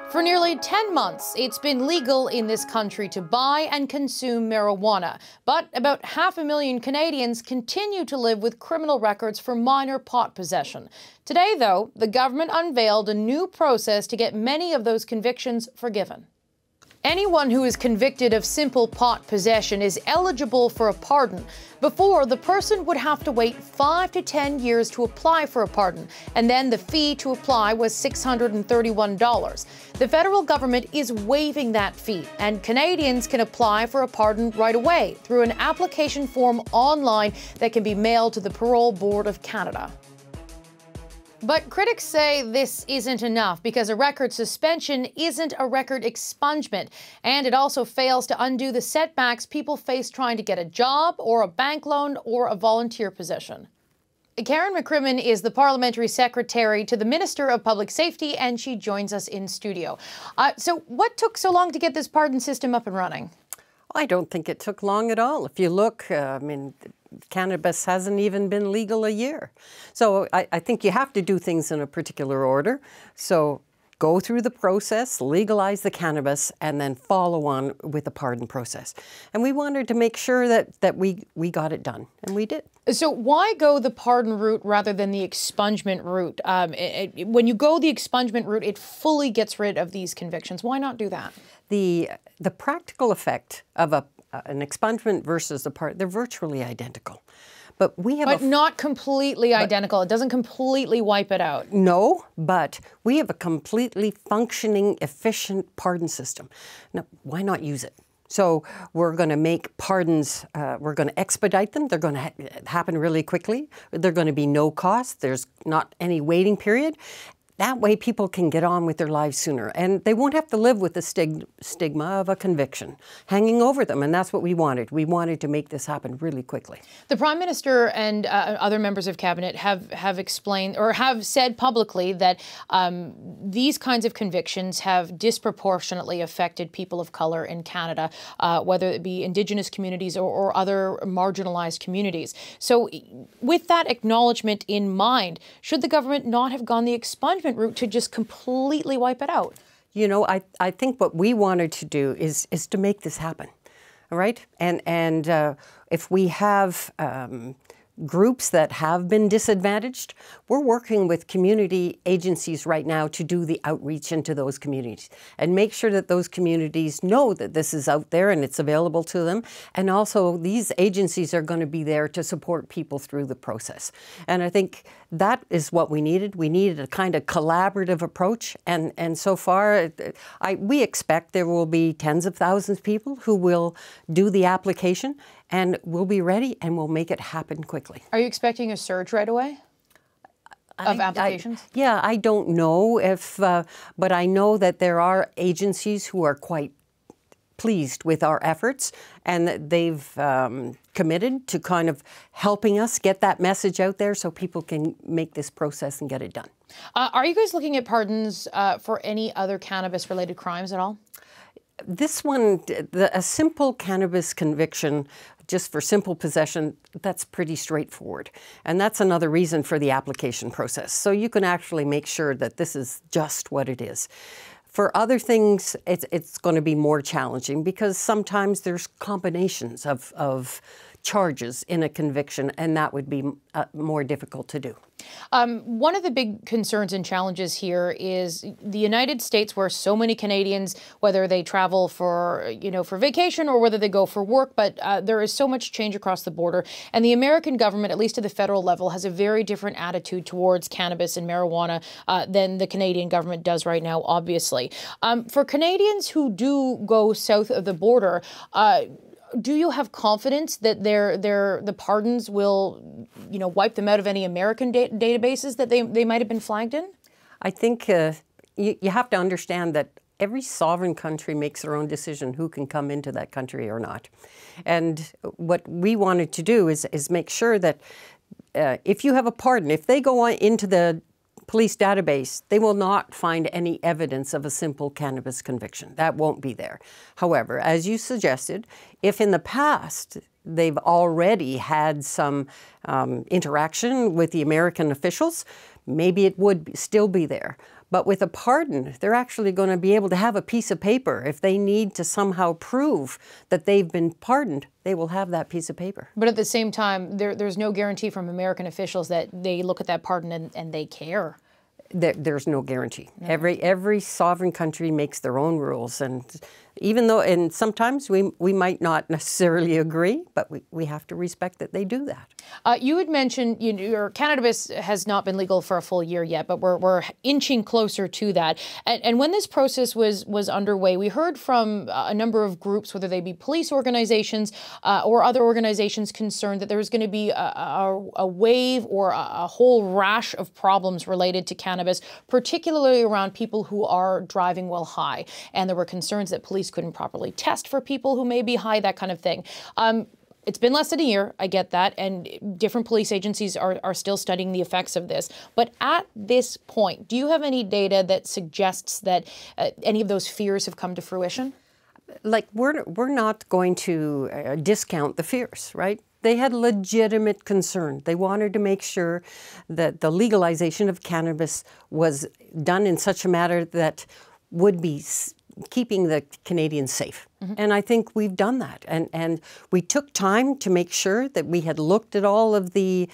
For nearly 10 months, it's been legal in this country to buy and consume marijuana. But about 500,000 Canadians continue to live with criminal records for minor pot possession. Today, though, the government unveiled a new process to get many of those convictions forgiven. Anyone who is convicted of simple pot possession is eligible for a pardon. Before, the person would have to wait 5 to 10 years to apply for a pardon, and then the fee to apply was $631. The federal government is waiving that fee, and Canadians can apply for a pardon right away through an application form online that can be mailed to the Parole Board of Canada. But critics say this isn't enough because a record suspension isn't a record expungement, and it also fails to undo the setbacks people face trying to get a job or a bank loan or a volunteer position. Karin McCrimmon is the Parliamentary Secretary to the Minister of Public Safety, and she joins us in studio. So what took so long to get this pardon system up and running? I don't think it took long at all. If you look, cannabis hasn't even been legal a year. So I think you have to do things in a particular order. So go through the process, legalize the cannabis, and then follow on with the pardon process. And we wanted to make sure that we got it done, and we did. So why go the pardon route rather than the expungement route? When you go the expungement route, it fully gets rid of these convictions. Why not do that? The practical effect of an expungement versus a pardon, they're virtually identical. But we have not completely identical. It doesn't completely wipe it out. No, but we have a completely functioning, efficient pardon system. Now, why not use it? So we're going to make pardons, we're going to expedite them. They're going to happen really quickly. They're going to be no cost. There's not any waiting period. That way people can get on with their lives sooner, and they won't have to live with the stigma of a conviction hanging over them, and that's what we wanted. We wanted to make this happen really quickly. The Prime Minister and other members of Cabinet have explained or have said publicly that these kinds of convictions have disproportionately affected people of colour in Canada, whether it be Indigenous communities or other marginalised communities. So with that acknowledgement in mind, should the government not have gone the expungement route to just completely wipe it out? You know, I think what we wanted to do is to make this happen, all right? And if we have groups that have been disadvantaged, we're working with community agencies right now to do the outreach into those communities and make sure that those communities know that this is out there and it's available to them. And also these agencies are going to be there to support people through the process. And I think that is what we needed. We needed a kind of collaborative approach. And so far, we expect there will be tens of thousands of people who will do the application, and we'll be ready and we'll make it happen quickly. Are you expecting a surge right away of applications? Yeah, I don't know if, but I know that there are agencies who are quite pleased with our efforts, and that they've committed to kind of helping us get that message out there so people can make this process and get it done. Are you guys looking at pardons for any other cannabis-related crimes at all? This one, a simple cannabis conviction, just for simple possession, that's pretty straightforward. And that's another reason for the application process. So you can actually make sure that this is just what it is. For other things, it's going to be more challenging because sometimes there's combinations of charges in a conviction, and that would be more difficult to do. One of the big concerns and challenges here is the United States, where so many Canadians, whether they travel for vacation or whether they go for work, but there is so much change across the border. And the American government, at least at the federal level, has a very different attitude towards cannabis and marijuana than the Canadian government does right now, obviously. For Canadians who do go south of the border, do you have confidence that the pardons will, wipe them out of any American databases that they might have been flagged in? I think you have to understand that every sovereign country makes their own decision who can come into that country or not. And what we wanted to do is make sure that if you have a pardon, if they go into the police database, they will not find any evidence of a simple cannabis conviction. That won't be there. However, as you suggested, if in the past they've already had some interaction with the American officials, maybe it would still be there. But with a pardon, they're actually going to be able to have a piece of paper. If they need to somehow prove that they've been pardoned, they will have that piece of paper. But at the same time, there's no guarantee from American officials that they look at that pardon and they care. There's no guarantee. No. Every sovereign country makes their own rules, and even though, and sometimes we might not necessarily agree, but we have to respect that they do that. You had mentioned your cannabis has not been legal for a full year yet, but we're inching closer to that. And when this process was underway, we heard from a number of groups, whether they be police organizations or other organizations, concerned that there was going to be a wave or a whole rash of problems related to cannabis, particularly around people who are driving while high. And there were concerns that police couldn't properly test for people who may be high, that kind of thing. It's been less than a year, I get that, and different police agencies are still studying the effects of this. But at this point, do you have any data that suggests that any of those fears have come to fruition? Like, we're not going to discount the fears, right? They had legitimate concern. They wanted to make sure that the legalization of cannabis was done in such a manner that would be keeping the Canadians safe. Mm-hmm. And I think we've done that. And we took time to make sure that we had looked at all of the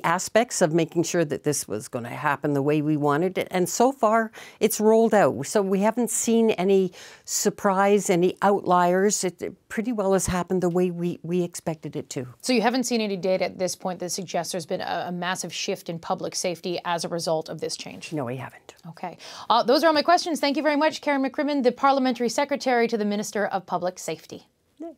aspects of making sure that this was going to happen the way we wanted it. And so far, it's rolled out. So we haven't seen any surprise, any outliers. It pretty well has happened the way we expected it to. So you haven't seen any data at this point that suggests there's been a massive shift in public safety as a result of this change? No, we haven't. Okay. Those are all my questions. Thank you very much, Karin McCrimmon, the Parliamentary Secretary to the Minister of Public Safety. Yeah.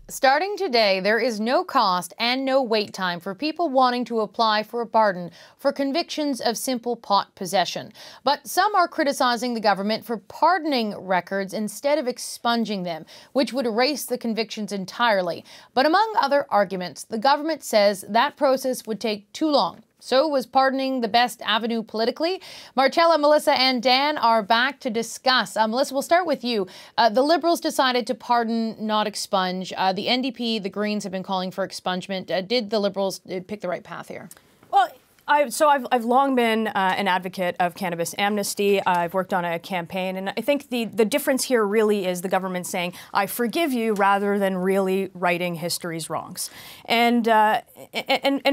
Starting today, there is no cost and no wait time for people wanting to apply for a pardon for convictions of simple pot possession. But some are criticizing the government for pardoning records instead of expunging them, which would erase the convictions entirely. But among other arguments, the government says that process would take too long. So was pardoning the best avenue politically? Marcella, Melissa, and Dan are back to discuss. Melissa, we'll start with you. The Liberals decided to pardon, not expunge. The NDP, the Greens have been calling for expungement. Did the Liberals pick the right path here? Well, I've long been an advocate of cannabis amnesty. I've worked on a campaign, and I think the difference here really is the government saying, I forgive you, rather than really righting history's wrongs. And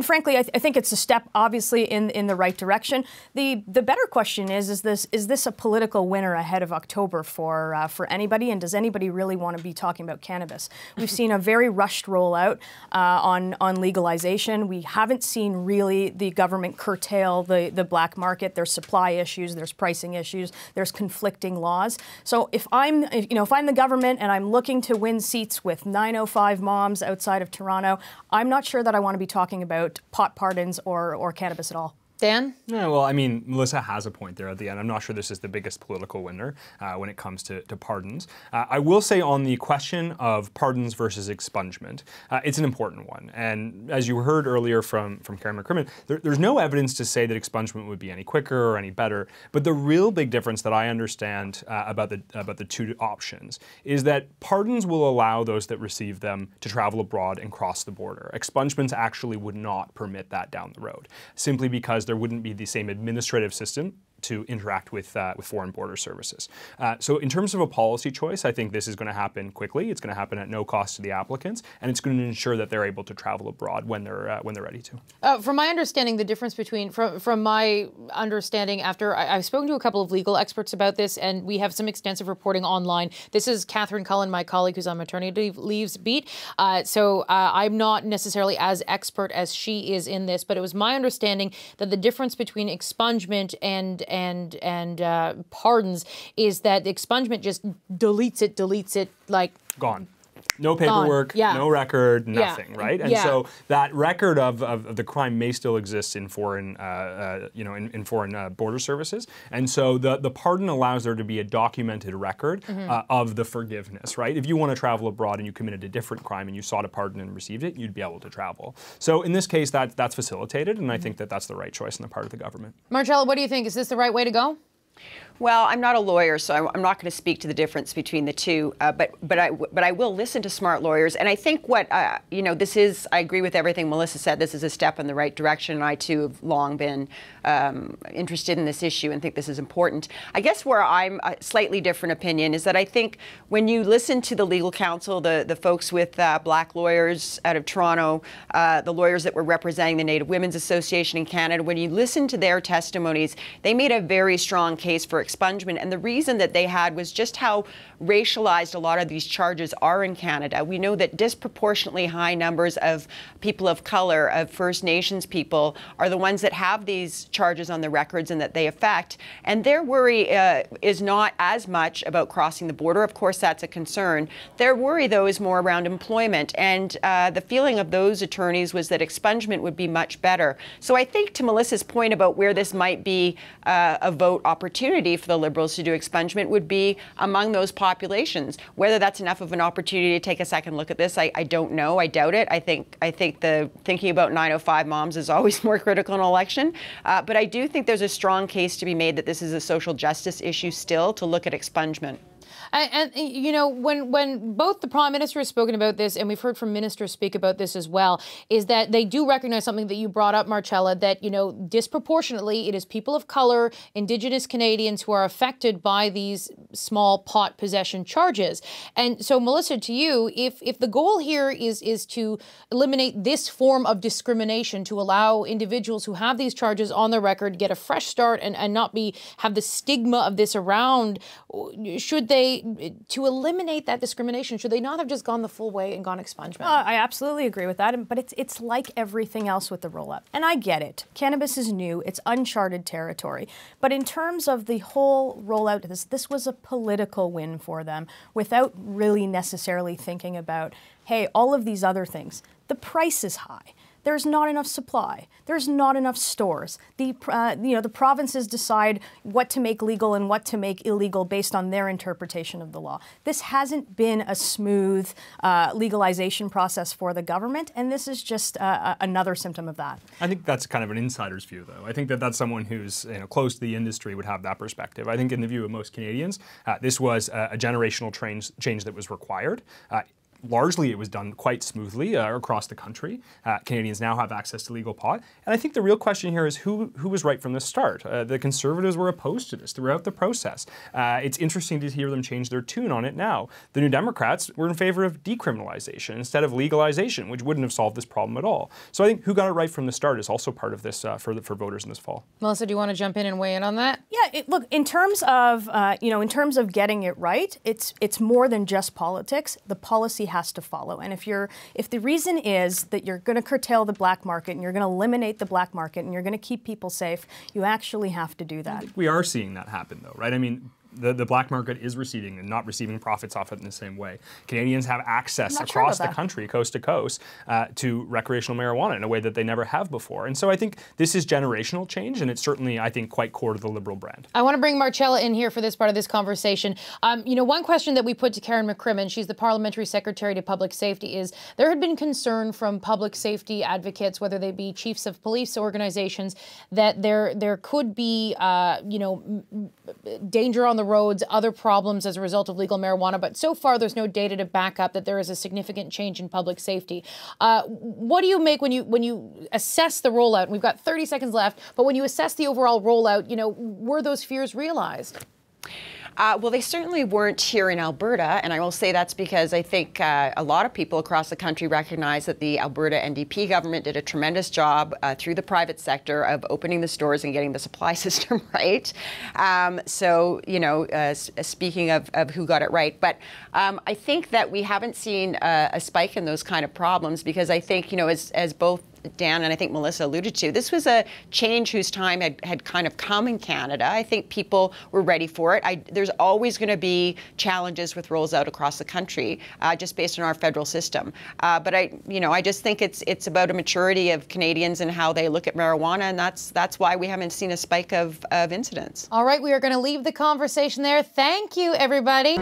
frankly, I think it's a step, obviously, in the right direction. The better question is this a political winner ahead of October for anybody, and does anybody really want to be talking about cannabis? We've seen a very rushed rollout on legalization. We haven't seen really the government curtail the black market. There's supply issues, there's pricing issues, there's conflicting laws. So if I'm the government and I'm looking to win seats with 905 moms outside of Toronto, I'm not sure that I want to be talking about pot pardons or cannabis at all. Dan? Yeah, well, I mean, Melissa has a point there at the end. I'm not sure this is the biggest political winner when it comes to pardons. I will say on the question of pardons versus expungement, it's an important one. And as you heard earlier from Karin McCrimmon, there's no evidence to say that expungement would be any quicker or any better. But the real big difference that I understand about the two options is that pardons will allow those that receive them to travel abroad and cross the border. Expungements actually would not permit that down the road, simply because there wouldn't be the same administrative system to interact with foreign border services. So in terms of a policy choice, I think this is going to happen quickly. It's going to happen at no cost to the applicants, and it's going to ensure that they're able to travel abroad when they're ready to. From my understanding, the difference between, from my understanding, after I've spoken to a couple of legal experts about this, and we have some extensive reporting online. This is Catherine Cullen, my colleague who's on maternity leave's beat. So I'm not necessarily as expert as she is in this, but it was my understanding that the difference between expungement and pardons is that expungement just deletes it like gone. No paperwork, yeah. No record, nothing, yeah. right? And yeah. so that record of the crime may still exist in foreign, in foreign border services. And so the pardon allows there to be a documented record of the forgiveness, right? If you want to travel abroad and you committed a different crime and you sought a pardon and received it, you'd be able to travel. So in this case, that's facilitated, and I think that that's the right choice on the part of the government. Marcella, what do you think? Is this the right way to go? Well, I'm not a lawyer, so I'm not going to speak to the difference between the two. But I will listen to smart lawyers. And I think what this is. I agree with everything Melissa said. This is a step in the right direction. And I too have long been interested in this issue and think this is important. I guess where I'm a slightly different opinion is that I think when you listen to the legal counsel, the folks with black lawyers out of Toronto, the lawyers that were representing the Native Women's Association in Canada, when you listen to their testimonies, they made a very strong case for expungement. And the reason that they had was just how racialized a lot of these charges are in Canada. We know that disproportionately high numbers of people of color, of First Nations people, are the ones that have these charges on the records and that they affect. And their worry is not as much about crossing the border. Of course, that's a concern. Their worry, though, is more around employment. And the feeling of those attorneys was that expungement would be much better. So I think to Melissa's point about where this might be a vote opportunity for the Liberals to do expungement would be among those populations. Whether that's enough of an opportunity to take a second look at this, I don't know. I doubt it. I think the thinking about 905 moms is always more critical in an election. But I do think there's a strong case to be made that this is a social justice issue still to look at expungement. And you know, when both the Prime Minister has spoken about this, and we've heard from ministers speak about this as well, is that they do recognize something that you brought up, Marcella, that, you know, disproportionately it is people of color, Indigenous Canadians who are affected by these small pot possession charges. And so, Melissa, to you, if the goal here is to eliminate this form of discrimination, to allow individuals who have these charges on their record get a fresh start and not have the stigma of this around, should they, to eliminate that discrimination, should they not have just gone the full way and gone expungement? I absolutely agree with that, but it's like everything else with the rollout. And I get it. Cannabis is new. It's uncharted territory. But in terms of the whole rollout, this was a political win for them without really necessarily thinking about, hey, all of these other things. The price is high. There's not enough supply. There's not enough stores. The provinces decide what to make legal and what to make illegal based on their interpretation of the law. This hasn't been a smooth legalization process for the government, and this is just another symptom of that. I think that's kind of an insider's view, though. I think that that's someone who's close to the industry would have that perspective. I think in the view of most Canadians, this was a generational change that was required. Largely, it was done quite smoothly across the country. Canadians now have access to legal pot. And I think the real question here is who was right from the start. The Conservatives were opposed to this throughout the process. It's interesting to hear them change their tune on it now. The New Democrats were in favor of decriminalization instead of legalization, which wouldn't have solved this problem at all. So I think who got it right from the start is also part of this for voters in this fall. Melissa, do you want to jump in and weigh in on that? Yeah, look, in terms of getting it right, it's more than just politics. The policy has to follow. And if the reason is that you're going to curtail the black market and you're going to eliminate the black market and you're going to keep people safe, you actually have to do that. I think we are seeing that happen, though, right? I mean, the black market is receding and not receiving profits off it in the same way. Canadians have access across the country, coast to coast, to recreational marijuana in a way that they never have before. And so I think this is generational change, and it's certainly, I think, quite core to the Liberal brand. I want to bring Marcella in here for this part of this conversation. One question that we put to Karin McCrimmon, she's the Parliamentary Secretary to Public Safety, is there had been concern from public safety advocates, whether they be chiefs of police organizations, that there could be, danger on the roads, other problems as a result of legal marijuana, but so far there's no data to back up that there is a significant change in public safety. What do you make when you assess the rollout? And we've got 30 seconds left, but when you assess the overall rollout, were those fears realized? Well, they certainly weren't here in Alberta, and I will say that's because I think a lot of people across the country recognize that the Alberta NDP government did a tremendous job through the private sector of opening the stores and getting the supply system right. Speaking of who got it right, but I think that we haven't seen a spike in those kind of problems because I think, as both Dan and I think Melissa alluded to, this was a change whose time had kind of come in Canada. I think people were ready for it. There's always going to be challenges with rolls out across the country, just based on our federal system. But I just think it's about a maturity of Canadians and how they look at marijuana, and that's why we haven't seen a spike of incidents. All right, we are going to leave the conversation there. Thank you, everybody.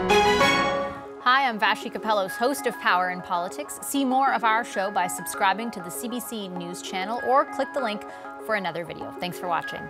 Hi, I'm Vashi Capellos, host of Power in Politics. See more of our show by subscribing to the CBC News channel or click the link for another video. Thanks for watching.